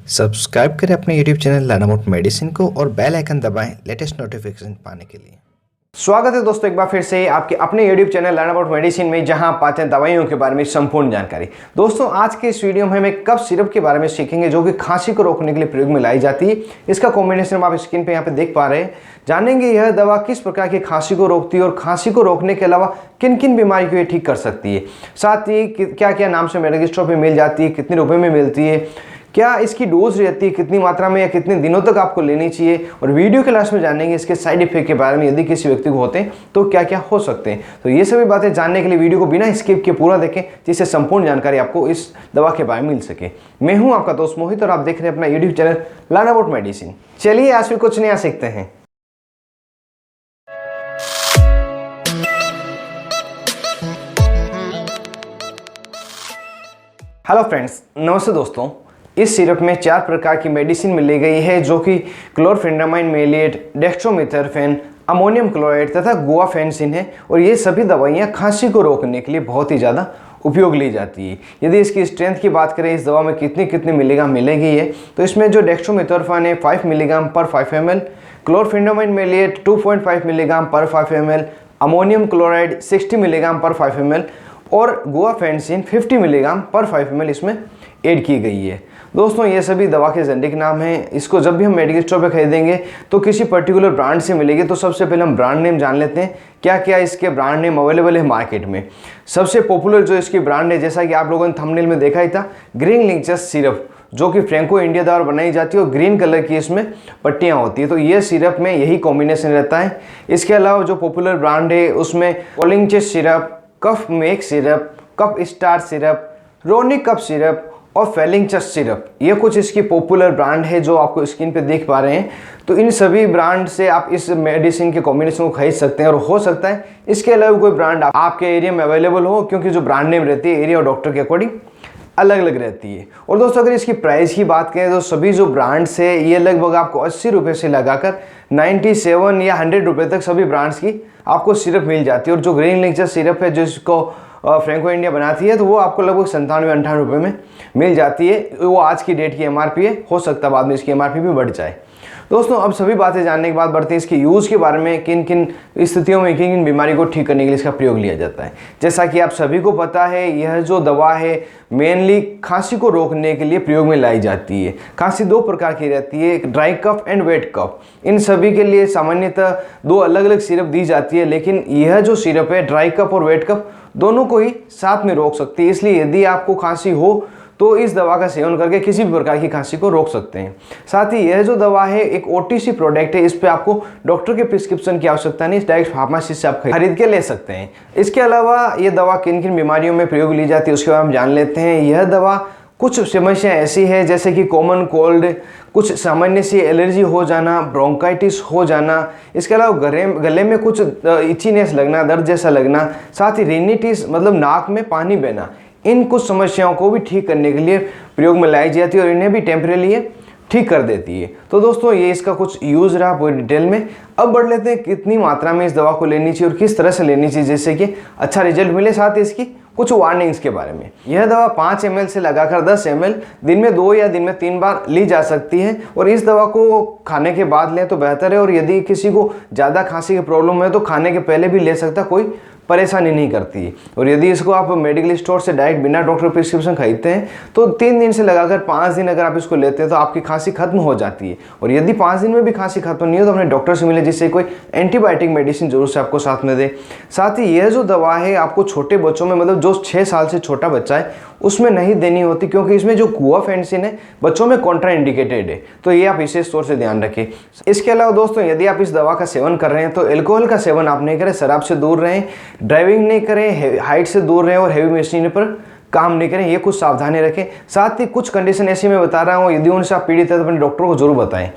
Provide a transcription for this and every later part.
Subscribe करें अपने YouTube channel learn about medicine को और बेल आइकन दबाएं लेटेस्ट नोटिफिकेशन पाने के लिए। स्वागत है दोस्तों एक बार फिर से आपके अपने YouTube channel learn about medicine में, जहां आप पाते हैं दवाइयों के बारे में संपूर्ण जानकारी। दोस्तों आज के इस वीडियो में हम एक कफ सिरप के बारे में सीखेंगे जो कि खांसी को रोकने के लिए प्रयोग में लाई जाती है। इसका कॉम्बिनेशन आप स्क्रीन पे यहाँ पे देख पा रहे हैं। जानेंगे यह दवा किस प्रकार की खांसी को रोकती है और खांसी को रोकने के अलावा किन किन बीमारी को ये ठीक कर सकती है। साथ ही क्या क्या नाम से मेडिकल स्टोर पर मिल जाती है, कितने रुपये में मिलती है, क्या इसकी डोज रहती है, कितनी मात्रा में या कितने दिनों तक आपको लेनी चाहिए, और वीडियो के लास्ट में जानेंगे इसके साइड इफेक्ट के बारे में। यदि किसी व्यक्ति को होते हैं तो क्या क्या हो सकते हैं। तो ये सभी बातें जानने के लिए वीडियो को बिना स्किप के पूरा देखें, जिससे संपूर्ण जानकारी आपको इस दवा के बारे में मिल सके। मैं हूं आपका दोस्त मोहित और आप देख रहे हैं अपना YouTube channel learn about medicine. चलिए आज भी कुछ नया सीखते हैं। हेलो फ्रेंड्स, नमस्ते दोस्तों। इस सिरप में 4 प्रकार की मेडिसिन मिली गई है जो कि क्लोरफेनामाइन मेलेट, डेक्स्ट्रोमेथर्फेन, अमोनियम क्लोराइड तथा गुआफेंसिन है। और ये सभी दवाइयाँ खांसी को रोकने के लिए बहुत ही ज़्यादा उपयोग ली जाती है। यदि इसकी स्ट्रेंथ की बात करें, इस दवा में कितनी मिलीग्राम मिलेगी है, तो इसमें जो डेक्स्ट्रोमेथर्फेन है 5 मिलीग्राम पर 5 ml, क्लोरफेनामाइन मेलेट 2.5 मिलीग्राम पर 5 ml, अमोनियम क्लोराइड 60 मिलीग्राम पर 5 ml और गुआफेंसिन 50 मिलीग्राम पर 5 ml इसमें ऐड की गई है। दोस्तों ये सभी दवा के जेनेरिक नाम हैं। इसको जब भी हम मेडिकल स्टोर पे खरीदेंगे तो किसी पर्टिकुलर ब्रांड से मिलेगी। तो सबसे पहले हम ब्रांड नेम जान लेते हैं, क्या क्या इसके ब्रांड नेम अवेलेबल है मार्केट में। सबसे पॉपुलर जो इसकी ब्रांड है, जैसा कि आप लोगों ने थंबनेल में देखा ही था, ग्रीन लिंचस सिरप, जो कि फ्रैंको इंडिया द्वारा बनाई जाती है और ग्रीन कलर की इसमें पट्टियाँ होती है। तो ये सिरप में यही कॉम्बिनेशन रहता है। इसके अलावा जो पॉपुलर ब्रांड है उसमें कोलिंचेस syrup, cough make syrup, cough star syrup, रोनिक कफ सिरप और फेलिंचस सिरप, ये कुछ इसकी पॉपुलर ब्रांड है जो आपको स्क्रीन पे देख पा रहे हैं। तो इन सभी ब्रांड से आप इस मेडिसिन के कॉम्बिनेशन को खरीद सकते हैं। और हो सकता है इसके अलावा कोई ब्रांड आपके एरिया में अवेलेबल हो, क्योंकि जो ब्रांड नेम रहती है एरिया और डॉक्टर के अकॉर्डिंग अलग अलग रहती है। और दोस्तों अगर इसकी प्राइस की बात करें तो सभी जो ब्रांड्स है ये लगभग आपको 80 रुपये से लगाकर 97 या 100 रुपये तक सभी ब्रांड्स की आपको सिरप मिल जाती है। और जो ग्रीन लिंचस सिरप है जिसको फ्रैंको इंडिया बनाती है, तो वो आपको लगभग 97-98 रुपये में मिल जाती है। वो आज की डेट की एमआरपी है, हो सकता है बाद में इसकी एमआरपी भी बढ़ जाए। दोस्तों अब सभी बातें जानने के बाद बढ़ते हैं इसके यूज़ के बारे में। किन किन स्थितियों में किन किन बीमारी को ठीक करने के लिए इसका प्रयोग लिया जाता है। जैसा कि आप सभी को पता है, यह जो दवा है मेनली खांसी को रोकने के लिए प्रयोग में लाई जाती है। खांसी 2 प्रकार की रहती है, ड्राई कफ एंड वेट कफ। इन सभी के लिए सामान्यतः 2 अलग अलग सिरप दी जाती है, लेकिन यह जो सिरप है ड्राई कफ और वेट कफ दोनों को ही साथ में रोक सकती है। इसलिए यदि आपको खांसी हो तो इस दवा का सेवन करके किसी भी प्रकार की खांसी को रोक सकते हैं। साथ ही यह जो दवा है एक OTC प्रोडक्ट है, इस पे आपको डॉक्टर के प्रिस्क्रिप्शन की आवश्यकता नहीं, डायरेक्ट फार्मेसी से आप खरीद के ले सकते हैं। इसके अलावा ये दवा किन किन बीमारियों में प्रयोग ली जाती है उसके बारे में जान लेते हैं। यह दवा कुछ समस्या ऐसी है जैसे कि कॉमन कोल्ड, कुछ सामान्य सी एलर्जी हो जाना, ब्रोंकाइटिस हो जाना, इसके अलावा गले में कुछ इचीनेस लगना, दर्द जैसा लगना, साथ ही रिनिटिस मतलब नाक में पानी बहना, इन कुछ समस्याओं को भी ठीक करने के लिए प्रयोग में लाई जाती है और इन्हें भी टेम्परेरी ठीक कर देती है। तो दोस्तों ये इसका कुछ यूज़ रहा पूरी डिटेल में। अब बढ़ लेते हैं कितनी मात्रा में इस दवा को लेनी चाहिए और किस तरह से लेनी चाहिए जिससे कि अच्छा रिजल्ट मिले। साथ ही इसकी कुछ वार्निंग्स के बारे में। यह दवा 5 ml से लगाकर 10 ml दिन में 2 या दिन में 3 बार ली जा सकती है। और इस दवा को खाने के बाद लें तो बेहतर है। और यदि किसी को ज़्यादा खांसी की प्रॉब्लम है तो खाने के पहले भी ले सकता, कोई परेशानी नहीं करती है। और यदि इसको आप मेडिकल स्टोर से डायरेक्ट बिना डॉक्टर प्रिस्क्रिप्शन खरीदते हैं तो 3 दिन से लगाकर 5 दिन अगर आप इसको लेते हैं तो आपकी खांसी खत्म हो जाती है। और यदि 5 दिन में भी खांसी खत्म नहीं हो तो अपने डॉक्टर से मिले, जिससे कोई एंटीबायोटिक मेडिसिन जरूर से आपको साथ में दे। साथ ही यह जो दवा है आपको छोटे बच्चों में, मतलब जो 6 साल से छोटा बच्चा है उसमें नहीं देनी होती, क्योंकि इसमें जो गुआफेंसिन है बच्चों में कॉन्ट्राइंडिकेटेड है। तो ये आप विशेष तौर से ध्यान रखें। इसके अलावा दोस्तों यदि आप इस दवा का सेवन कर रहे हैं तो एल्कोहल का सेवन आप नहीं करें, शराब से दूर रहें, ड्राइविंग नहीं करें, हाइट से दूर रहें और हैवी मशीन पर काम नहीं करें। ये कुछ सावधानी रखें। साथ ही कुछ कंडीशन ऐसी मैं बता रहा हूँ, यदि उनसे आप पीड़ित है तो अपने डॉक्टर को जरूर बताएं।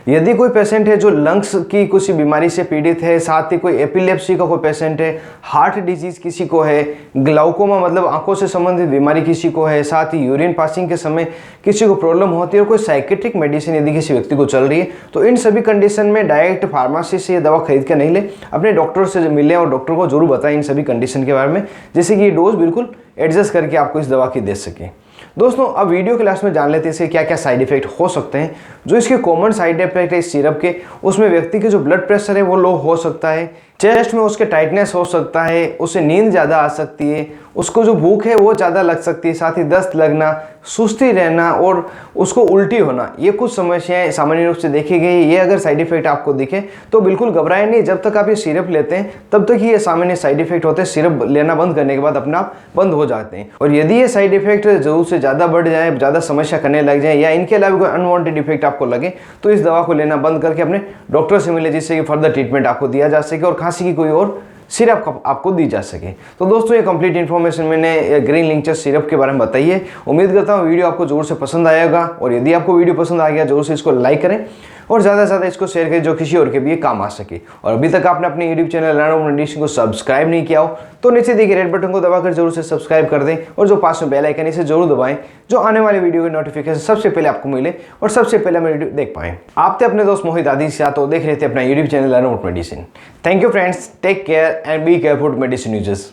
यदि कोई पेशेंट है जो लंग्स की कुछ बीमारी से पीड़ित है, साथ ही कोई एपिलेप्सी का कोई पेशेंट है, हार्ट डिजीज किसी को है, ग्लाउकोमा मतलब आंखों से संबंधित बीमारी किसी को है, साथ ही यूरिन पासिंग के समय किसी को प्रॉब्लम होती है और कोई साइकेट्रिक मेडिसिन यदि किसी व्यक्ति को चल रही है, तो इन सभी कंडीशन में डायरेक्ट फार्मेसी से ये दवा खरीद के नहीं ले, अपने डॉक्टर से मिलें और डॉक्टर को जरूर बताएं इन सभी कंडीशन के बारे में, जिससे कि ये डोज बिल्कुल एडजस्ट करके आपको इस दवा की दे सके। दोस्तों अब वीडियो के लास्ट में जान लेते हैं इसके क्या क्या साइड इफेक्ट हो सकते हैं। जो इसके कॉमन साइड इफेक्ट है इस सिरप के, उसमें व्यक्ति के जो ब्लड प्रेशर है वो लो हो सकता है, चेस्ट में उसके टाइटनेस हो सकता है, उसे नींद ज़्यादा आ सकती है, उसको जो भूख है वो ज़्यादा लग सकती है, साथ ही दस्त लगना, सुस्ती रहना और उसको उल्टी होना, ये कुछ समस्याएं सामान्य रूप से देखी गई। ये अगर साइड इफेक्ट आपको दिखे तो बिल्कुल घबराएं नहीं, जब तक आप ये सिरप लेते हैं तब तक ही ये सामान्य साइड इफेक्ट होते हैं। सिरप लेना बंद करने के बाद अपने आप बंद हो जाते हैं। और यदि ये साइड इफेक्ट जरूरत से ज़्यादा बढ़ जाए, ज़्यादा समस्या करने लग जाए या इनके अलावा कोई अनवांटेड इफेक्ट आपको लगे तो इस दवा को लेना बंद करके अपने डॉक्टर से मिले, जिससे कि फर्दर ट्रीटमेंट आपको दिया जा सके और खांसी की कोई और सिरप आपको दी जा सके। तो दोस्तों ये कंप्लीट इन्फॉर्मेशन मैंने ग्रीन लिंचर सिरप के बारे में बताई है। उम्मीद करता हूँ वीडियो आपको जरूर से पसंद आएगा, और यदि आपको वीडियो पसंद आ गया जरूर से इसको लाइक करें और ज़्यादा से ज़्यादा इसको शेयर करें जो किसी और के भी ये काम आ सके। और अभी तक आपने अपने यूट्यूब चैनल लर्न मेडिसिन को सब्सक्राइब नहीं किया हो तो नीचे दिए गए रेड बटन को दबाकर जरूर से सब्सक्राइब कर दें, और जो पास में बेल आइकन इसे जरूर दबाएं, जो आने वाले वीडियो की नोटिफिकेशन सबसे पहले आपको मिले और सबसे पहले मेरी वीडियो देख पाएं। आप थे अपने दोस्त मोहित आदि से, तो देख रहे थे अपना YouTube channel learn medicine. Thank you friends, take care and be careful medicine users.